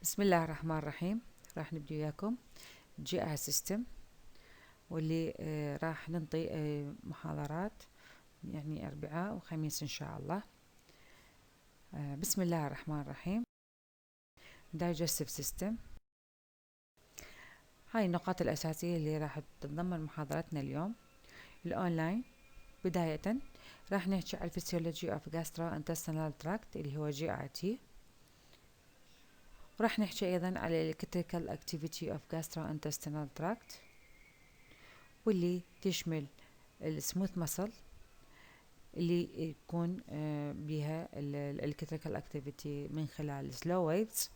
بسم الله الرحمن الرحيم. راح نبدي وياكم GI system، واللي راح ننطي محاضرات يعني أربعاء وخميس إن شاء الله. بسم الله الرحمن الرحيم. digestive system، هاي النقاط الأساسية اللي راح تتضمن محاضرتنا اليوم الأونلاين. بداية راح نحكي على physiology of gastrointestinal tract اللي هو GIT، وراح نحكي أيضا على electrical activity of gastrointestinal tract، واللي تشمل السموث مسل اللي يكون بها الالكتريكال اكتيفيتي من خلال السلو ويفز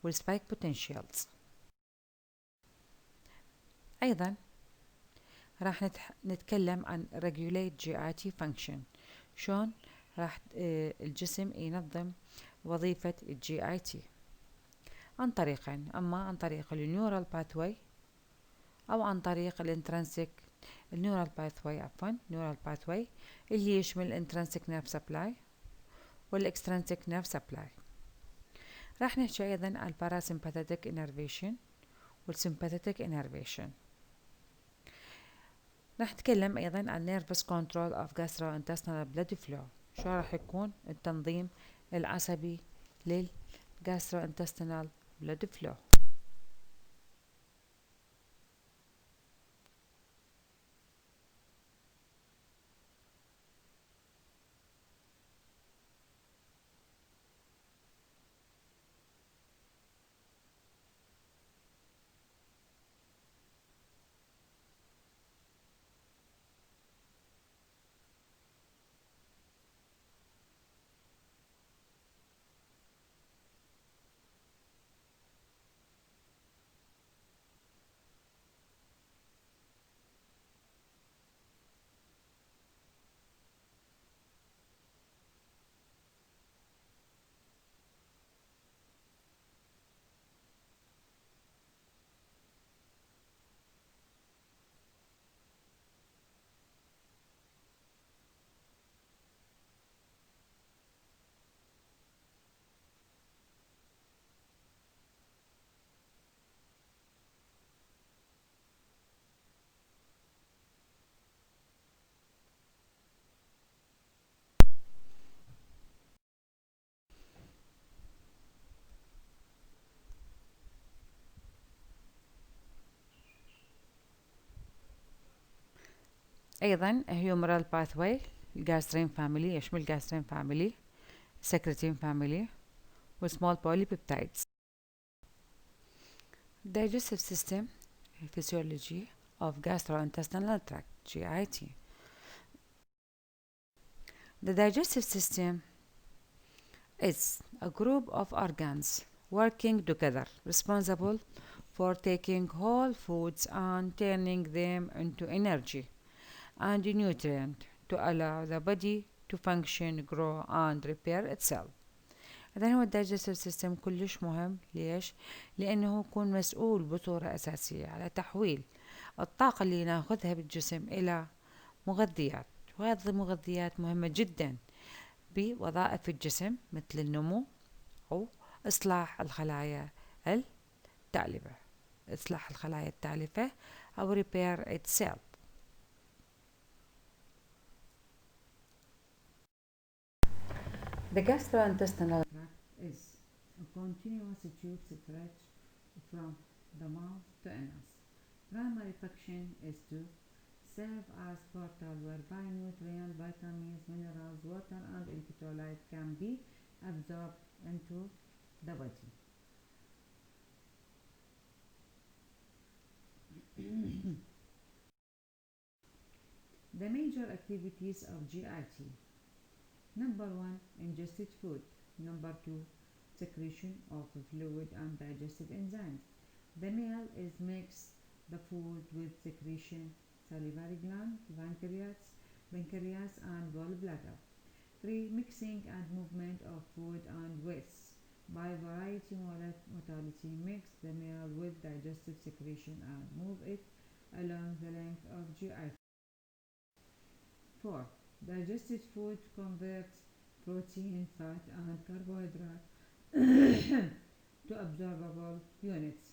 والسبايك بوتنشيالز. ايضا راح نتكلم عن regulate GIT function، شلون راح الجسم ينظم وظيفة الجي اي تي عن طريقين، اما عن طريق النيورال باثواي او عن طريق الانترنسيك النيورال باثواي اللي يشمل الانترنسيك نيرف سبلاي والاكسترنسيك نيرف سبلاي. راح نحكي ايضا عن الباراسمباثيك انرفيشن والسمباثيك انرفيشن. راح نتكلم ايضا عن نيرفس كنترول اوف gastrointestinal blood flow، شو راح يكون التنظيم العصبي للgastrointestinal blood flow. ايضا humoral pathway الجاسترين فاميلي يشمل الجاسترين فاميلي secretin فاميلي وسمول polypeptides. digestive system physiology of gastrointestinal tract GIT. The digestive system is a group of organs working together responsible for taking whole foods and turning them into energy and nutrient to allow the body to function, grow and repair itself. إذن هو الدايجستيف سيستم كلش مهم. ليش؟ لأنه يكون مسؤول بصورة أساسية على تحويل الطاقة اللي ناخذها بالجسم إلى مغذيات، وهذه المغذيات مهمة جدا بوظائف الجسم مثل النمو أو إصلاح الخلايا التالفة أو repair itself. The gastrointestinal tract is a continuous tube stretch from the mouth to anus. Primary function is to serve as portal whereby nutrients, vitamins, minerals, water and electrolytes can be absorbed into the body. The major activities of GIT: number 1, ingested food. Number 2, secretion of fluid and digestive enzymes. The meal is mixed the food with secretion, salivary gland, pancreas and gallbladder. 3, mixing and movement of food and waste. By variety modality, mix the meal with digestive secretion and move it along the length of GI. 4. Digested food converts protein, fat and carbohydrate to absorbable units.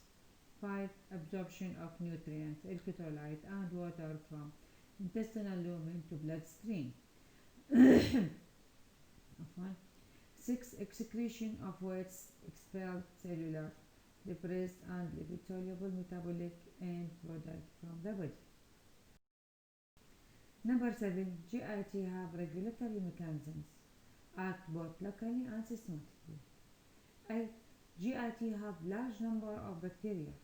5. Absorption of nutrients, electrolyte and water from intestinal lumen to bloodstream. 6. Excretion of waste, expelled cellular, depressed and lipid-soluble metabolic end product from the body. Number 7. GIT have regulatory mechanisms, act both locally and systematically. 8. GIT have large number of bacteria,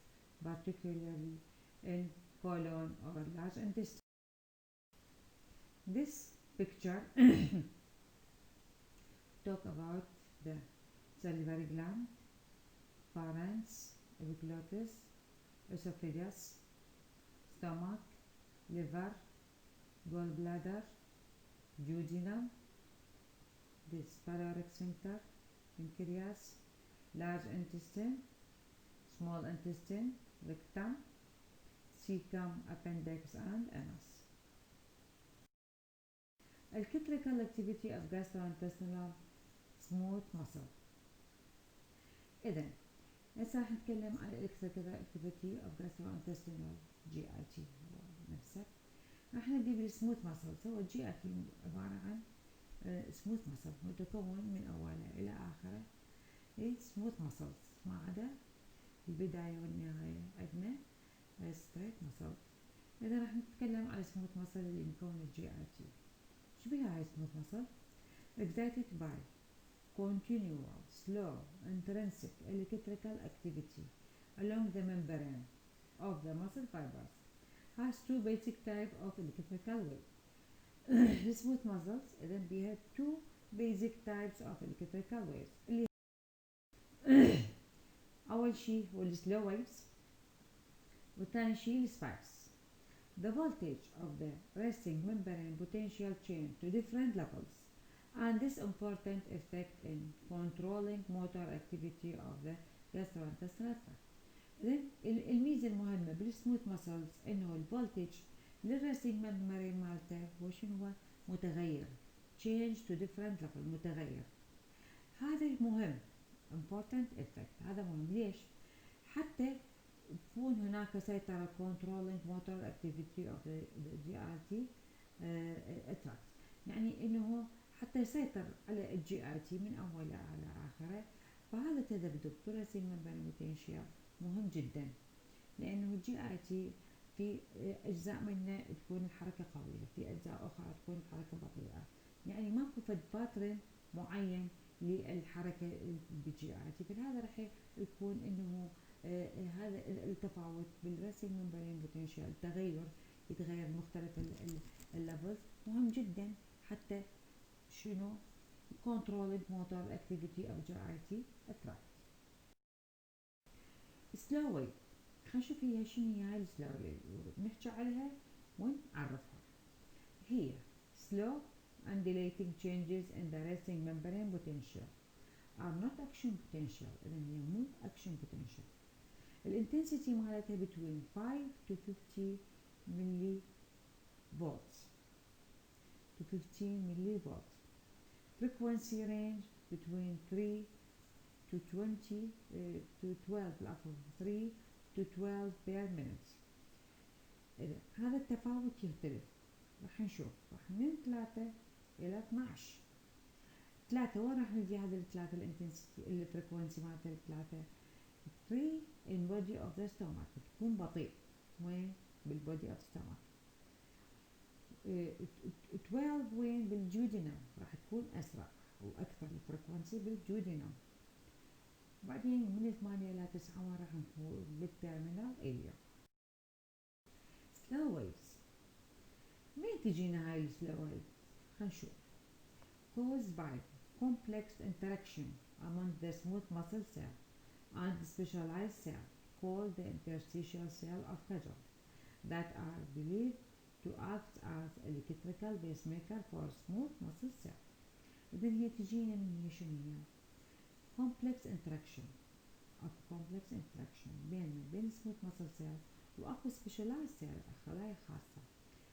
particularly in colon or large intestine. This picture talk about the salivary gland, pharynx, epiglottis, esophagus, stomach, liver, gallbladder, duodenum, this pyloric sphincter, pancreas, large intestine, small intestine, rectum, cecum, appendix and anus. Electrical activity of gastrointestinal smooth muscle. إذن هسه راح نتكلم عن electrical activity of gastrointestinal GIT نفسه. راح نبدي بالسموث muscles. هو GIT عبارة عن سموث muscle متكون من أوله إلى آخره سموث muscles ما عدا البداية والنهاية عندنا straight muscle. إذا راح نتكلم على سموث muscle اللي مكون GIT. شو بيها هاي سموث muscle؟ excited by continual, slow, intrinsic electrical activity along the membrane of the muscle fibers. Has two basic types of electrical wave. smooth muscles إذن بيها two basic types of electrical waves. اللي أول شيء هو السلو waves والثاني شيء السبايكس. The voltage of the resting membrane potential change to different levels, and this important effect in controlling motor activity of the gastrointestinal tract. الميزة المهمة بالسموث مسلز انه الفولتج للريستنج ممبرين مالته هو شنو هو متغير change to different level متغير. هذا مهم important effect. هذا مهم ليش؟ حتى تكون هناك سيطرة controlling motor activity of the GIT tract. يعني انه حتى يسيطر على الجي اي تي من اوله على اخره. فهذا تذبذب بريسنج ممبرين بوتنشال مهم جدا لانه الجي اي تي في اجزاء منه تكون الحركه قويه، في اجزاء اخرى تكون الحركه بطيئه، يعني ماكو فد باترن معين للحركه بالجي اي تي. فهذا راح يكون انه هذا التفاوت بالريسنج ممبرين بوتنشال تغير يتغير مختلف الليفلز مهم جدا حتى شنو controlling motor activity of GIT tract. slow wave خلينا نشوف هي شنو هي هاي السلو wave نحكي عليها ونعرفها. هي slow undulating changes in the resting membrane potential are not action potential. إذن هي مو action potential. الانتنسيتي مالتها between 5 to 50 ملي volts to 15 ملي volts. frequency range between 3 to 20 to 12 العفو 3 to 12 per minute. إذا هذا التفاوت يختلف راح نشوف راح من 3 إلى 12. 3 وين راح نجي هذا الثلاثة الانتنسيتي الفريكونسي مالته الثلاثة 3 in body of the stomach تكون بطيء وين بالbody of stomach. 12 وين بالجودينم راح تكون أسرع وأكثر الفريكونسي بالجودينم. وبعدين من 8 إلى 9 راح نكون بالتيرمينال اريا. سلو ويفز مين تجينا هاي السلو ويفز؟ خلينا نشوف. caused by complex interaction among the smooth muscle cell and specialized cell called the interstitial cell of Fajr that are believed to act as electrical pacemaker for smooth muscle cell. إذن هي تجينا من هي شنو هي؟ complex interaction بين smooth muscle cell واكو specialized cell خلايا خاصة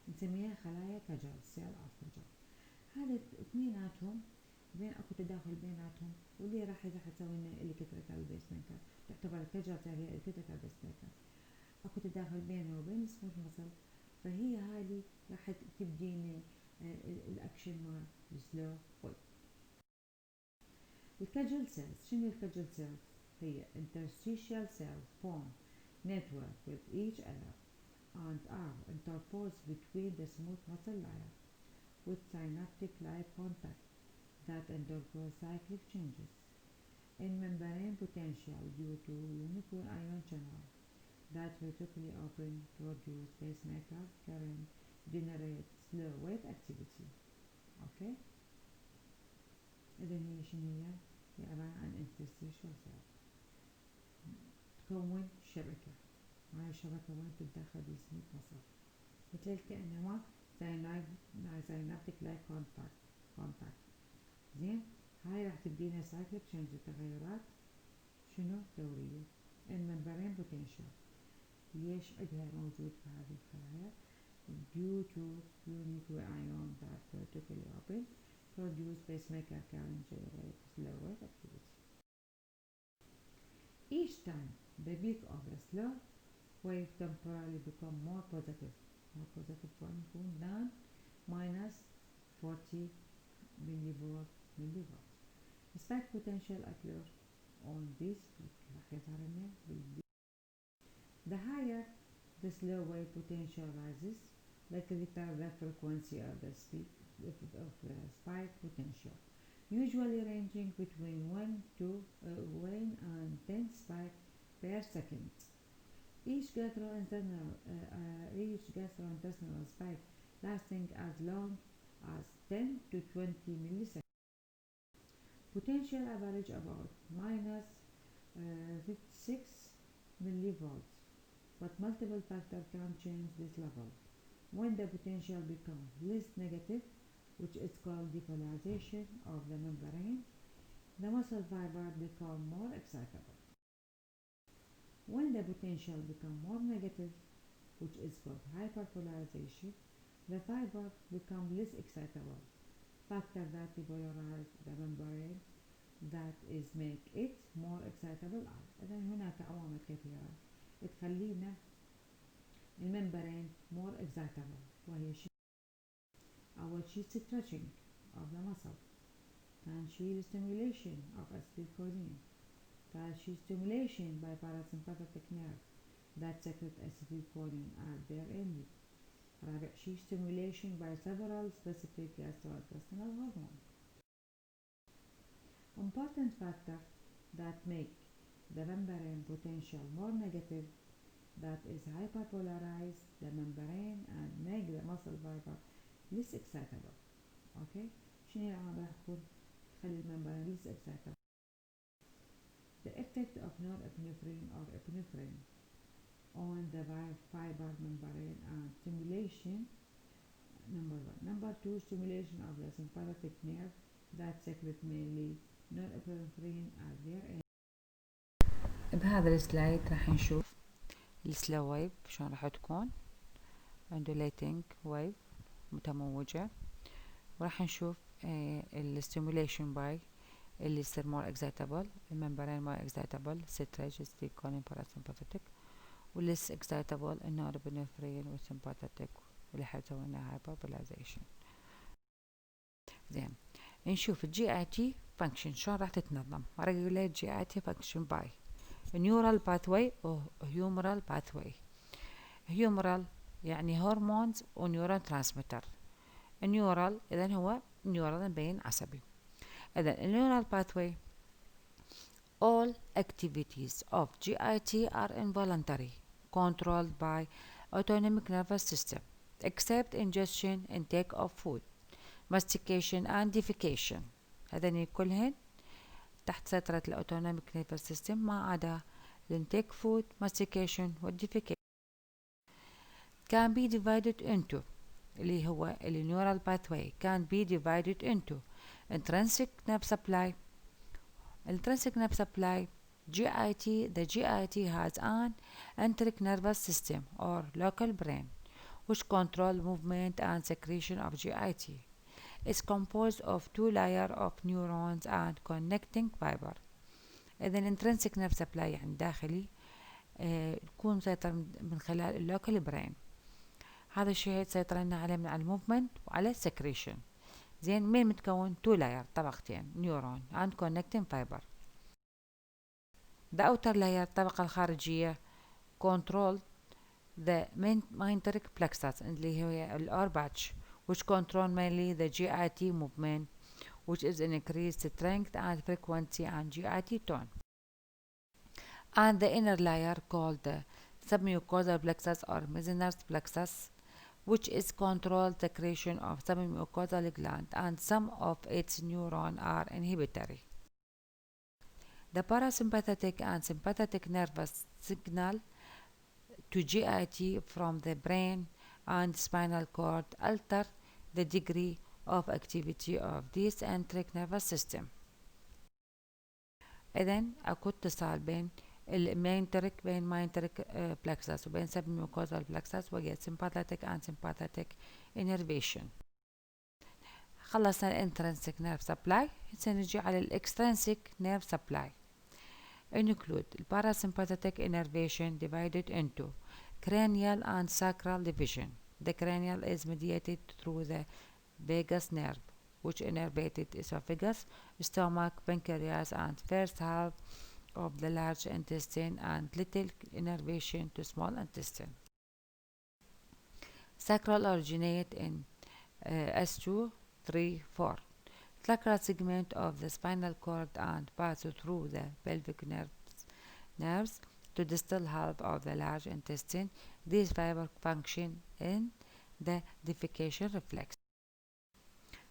نسميها خلايا فجر cell of فجر. هذا اثنيناتهم زين اكو تداخل بيناتهم، واللي راح تسوي لنا الكتريكال بيس ميكر، تعتبر الكجرة هي الكتريكال بيس ميكر. اكو تداخل بينها وبين السموث مسل، فهي هذه راح تبدينا الاكشن مال السلو ويف. الكجل سيلز، شنو الكجل سيلز؟ هي interstitial cells form network with each other and are interposed between the smooth muscle layer with synaptic layer contact that undergo cyclic changes in membrane potential due to unique ion channel that vertically open produce pacemaker current generate slow wave activity. اوكي، اذا هي شنو هي عبارة عن interstitial cell تكون شبكة، هاي الشبكة وين تتدخل بالسموث مسل مثل كأنما سينابتيك لايك كونتاكت. زين، هاي راح تبدينا سايكليك تشينج التغيرات شنو دورية الممبرين بوتنشال. ليش عدها موجود في هذه الخلايا؟ due to unique ion that vertically open produce pacemaker current generate slow wave activity. Each time the peak of the slow wave temporarily become more positive وين يكون than minus 40 millivolt. Spike potential occur on this peak راح يظهر لنا بالبيك. The higher the slow wave potential rises, the greater the frequency of the spike potential, usually ranging between 1 and 10 spikes per second. Each gastrointestinal spike lasting as long as 10 to 20 milliseconds. Potential average about minus 56 millivolts, but multiple factors can change this level. When the potential becomes less negative, which is called depolarization of the membrane, the muscle fiber become more excitable. When the potential becomes more negative, which is called hyperpolarization, the fiber become less excitable. Factor that depolarize the membrane that is make it more excitable. إذا هناك عوامل كثيرة تخلينا الممبرين more excitable، وهي أول شي stretching of the muscle، ثاني شي stimulation of acetylcholine، ثالث شي stimulation by parasympathetic nerve that secrete acetylcholine at their end، رابع شي stimulation by several specific gastrointestinal hormones. Important factors that make the membrane potential more negative, that is hyperpolarize the membrane and make the muscle fiber less excitable. Okay, شنو العوامل راح تكون تخلي الممبرين less excitable؟ The effect of norepinephrine or epinephrine on the fiber membrane and stimulation, number one. Number two, stimulation of the sympathetic nerve that secrete mainly norepinephrine at their end. بهذا السلايد راح نشوف السلو ويف شلون راح تكون undulating wave متموجة، وراح نشوف الستيموليشن باي اللي يصير more excitable، الممبرين more excitable stretch acetylcholine parasympathetic، والليس excitable النورابinephrine والsympathetic واللي حيسوي لنا hyperpolarization. زين، نشوف الجي اي تي فانكشن شلون راح تتنظم. regulate جي اي تي فانكشن باي neural pathway و humoral pathway. humoral يعني هرمونز ونيورال ترانسميتر. النيورال إذن هو نيورال مبين عصبي. إذن النيورال pathway all activities of GIT are involuntary, controlled by autonomic nervous system, except ingestion, intake of food, mastication and defecation. هذين كلهن تحت سيطرة الأوتونوميك نيرفس سيستم ما عدا الانتيك فود mastication والديفيكيشن. can be divided into اللي هو النيورال pathway can be divided into intrinsic nerve supply. intrinsic nerve supply GIT. The GIT has an enteric nervous system or local brain which control movement and secretion of GIT. is composed of two layers of neurons and connecting fiber. إذا intrinsic nerve supply يعني داخلي يكون مسيطر من خلال اللوكال برين. هذا الشيء يسيطر لنا عليه من على الموفمنت وعلى السكريشن. زين مين متكون؟ تو لاير طبقتين نيورون and connecting fiber. The outer layer الطبقة الخارجية control the mainteric plexus اللي هي الأورباتش which control mainly the GIT movement which is increased strength and frequency and GIT tone. And the inner layer called the submucosal plexus or Meissner's plexus which is control the secretion of submucosal gland and some of its neurons are inhibitory. The parasympathetic and sympathetic nervous signal to GIT from the brain and spinal cord alter the degree of activity of this enteric nervous system. إذن أكو اتصال بين المينتريك plexus وبين submucosal plexus وهي sympathetic and sympathetic innervation. خلصنا الانترنسيك nerve supply. سنجي على الاكسترنسيك nerve supply. Include parasympathetic innervation divided into cranial and sacral division. The cranial is mediated through the vagus nerve, which innervated esophagus, stomach, pancreas, and first half of the large intestine and little innervation to small intestine. Sacral originate in S2, 3, 4. Sacral segment of the spinal cord and pass through the pelvic nerves to distal half of the large intestine. These fibers function in the defecation reflex.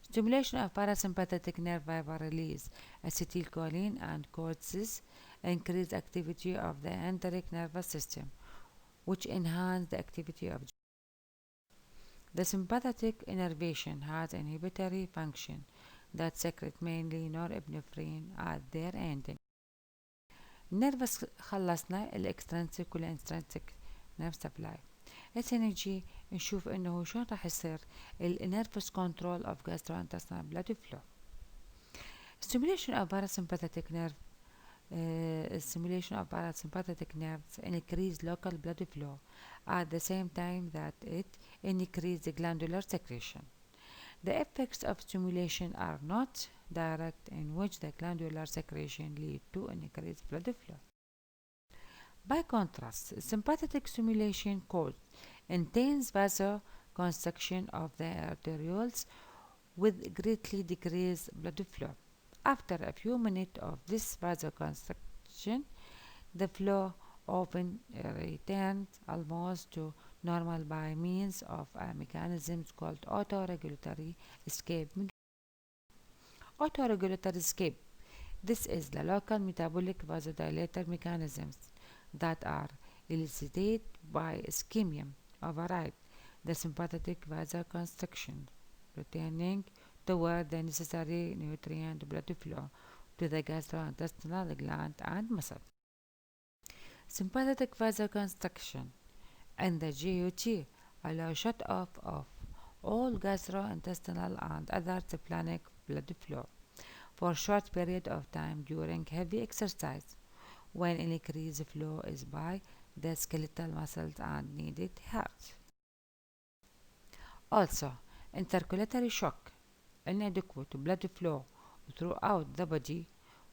Stimulation of parasympathetic nerve fiber release acetylcholine and causes increased activity of the enteric nervous system, which enhance the activity of the sympathetic innervation has inhibitory function that secrete mainly norepinephrine at their ending. النيرفس خلصنا الاكسترنسيك والانترنسيك نيرف سبلاي. هسه نجي نشوف انه شلون راح يصير النيرفس كنترول اوف gastrointestinal blood flow. Stimulation of parasympathetic nerve stimulation of parasympathetic nerves increase local blood flow at the same time that it increases glandular secretion. The effects of stimulation are not direct, in which the glandular secretion lead to increased blood flow. By contrast, sympathetic stimulation causes intense vasoconstriction of the arterioles with greatly decreased blood flow. After a few minutes of this vasoconstriction, the flow often returns almost to normal by means of a mechanism called autoregulatory escape. Autoregulatory escape. This is the local metabolic vasodilator mechanisms that are elicited by ischemia override the sympathetic vasoconstriction, returning toward the necessary nutrient blood flow to the gastrointestinal gland and muscle. Sympathetic vasoconstriction and the GIT allow shut off of all gastrointestinal and other splenic blood flow for a short period of time during heavy exercise when increased flow is by the skeletal muscles and needed heart. Also, intercalary shock, inadequate blood flow throughout the body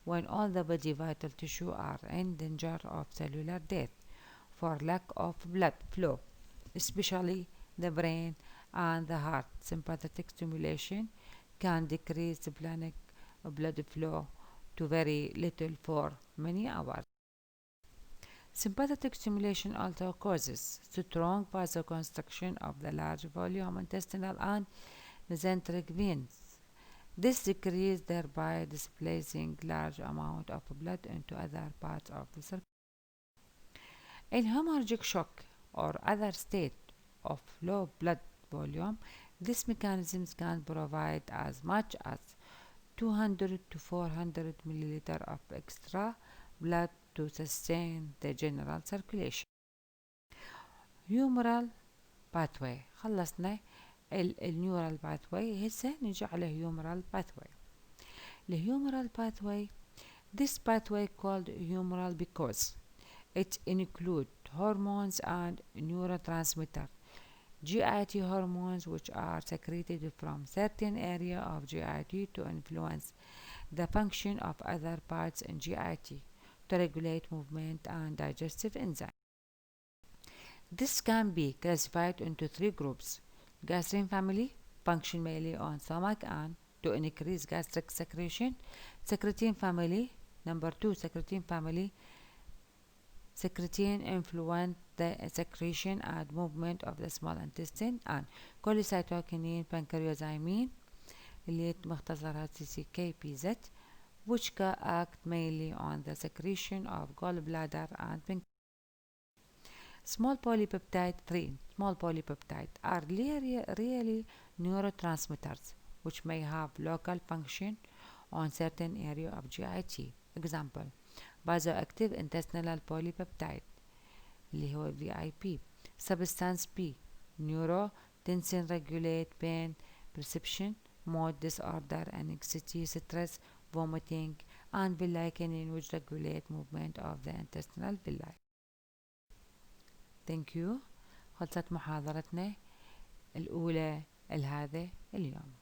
when all the body vital tissue are in danger of cellular death for lack of blood flow, especially the brain and the heart. Sympathetic stimulation can decrease splenic blood flow to very little for many hours. Sympathetic stimulation also causes strong vasoconstriction of the large volume intestinal and mesenteric veins. This decreases thereby displacing large amount of blood into other parts of the circulation. In hemorrhagic shock or other state of low blood volume, this mechanism can provide as much as 200 to 400 milliliter of extra blood to sustain the general circulation. Humoral pathway. خلصنا النيورال باثواي. هسه نجي على humoral pathway. الهيومرال pathway, this pathway called humoral because it includes hormones and neurotransmitters, GIT hormones, which are secreted from certain area of GIT to influence the function of other parts in GIT to regulate movement and digestive enzymes. This can be classified into three groups: gastrin family, function mainly on stomach and to increase gastric secretion; secretin family, number 2, secretin family, secretin influence the secretion and movement of the small intestine; and cholecytokinin pancreozymin اللي مختصرها CCKPZ, which can act mainly on the secretion of gallbladder and pancreas. Small polypeptide 3. Small polypeptide are really neurotransmitters which may have local function on certain area of GIT. Example: vasoactive intestinal polypeptide اللي هو VIP. Substance P, neurotensin regulate pain perception, mood disorder, anxiety, stress, vomiting, and villi which regulate movement of the intestinal villi. Thank you. خلصت محاضرتنا الأولى لهذا اليوم.